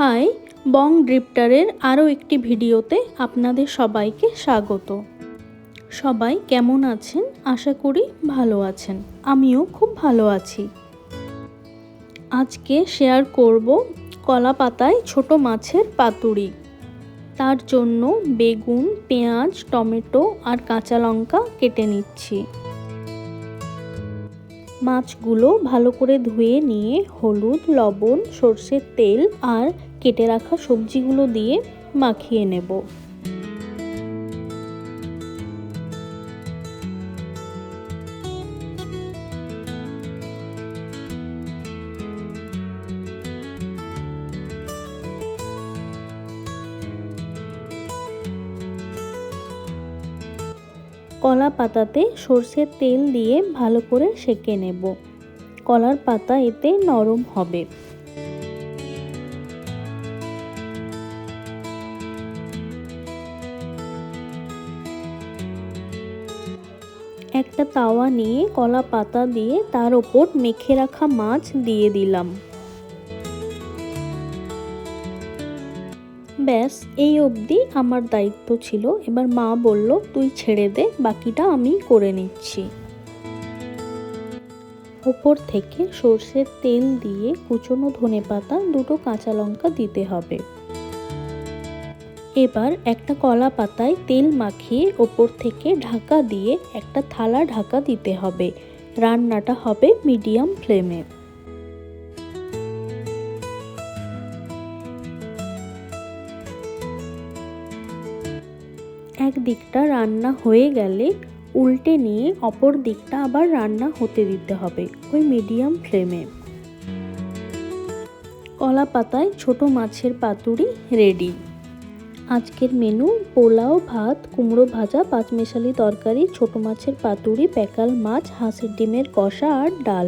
High, বং ড্রিফটারের আরও একটি ভিডিওতে আপনাদের সবাইকে স্বাগত। সবাই কেমন আছেন? আশা করি ভালো আছেন। আমিও খুব ভালো আছি। আজকে শেয়ার করব কলা পাতায় ছোট মাছের পাতুরি। তার জন্য বেগুন, পেঁয়াজ, টমেটো আর কাঁচা লঙ্কা কেটে নিচ্ছি। মাছগুলো ভালো করে ধুয়ে নিয়ে হলুদ, লবণ, সরষের তেল আর কেটে রাখা সবজিগুলো দিয়ে মাখিয়ে নেব। কলা পাতাতে সরষের তেল দিয়ে ভালো করে সেঁকে নেব। কলার পাতা এতে নরম হবে। একটা তাওয়া নিয়ে কলা পাতা দিয়ে তার ওপর মেখে রাখা মাছ দিয়ে দিলাম। ব্যাস, এই অবধি আমার দায়িত্ব ছিল। এবার মা বলল, তুই ছেড়ে দে, বাকিটা আমি করে নিচ্ছি। ওপর থেকে সরষের তেল দিয়ে কুচনো ধনেপাতা, দুটো কাঁচা লঙ্কা দিতে হবে। এবার একটা কলা পাতায় তেল মাখিয়ে ওপর থেকে ঢাকা দিয়ে একটা থালা ঢাকা দিতে হবে। রান্নাটা হবে মিডিয়াম ফ্লেমে। এক দিকটা রান্না হয়ে গেলে উল্টে নিয়ে অপর দিকটা আবার রান্না হতে দিতে হবে ওই মিডিয়াম ফ্লেমে। কলা পাতায় ছোট মাছের পাতুরি রেডি। আজকের মেনু: পোলাও, ভাত, কুমড়ো ভাজা, পাঁচমেশালি তরকারি, ছোট মাছের পাতুরি, প্যাকাল মাছ, হাঁসের ডিমের কষা আর ডাল।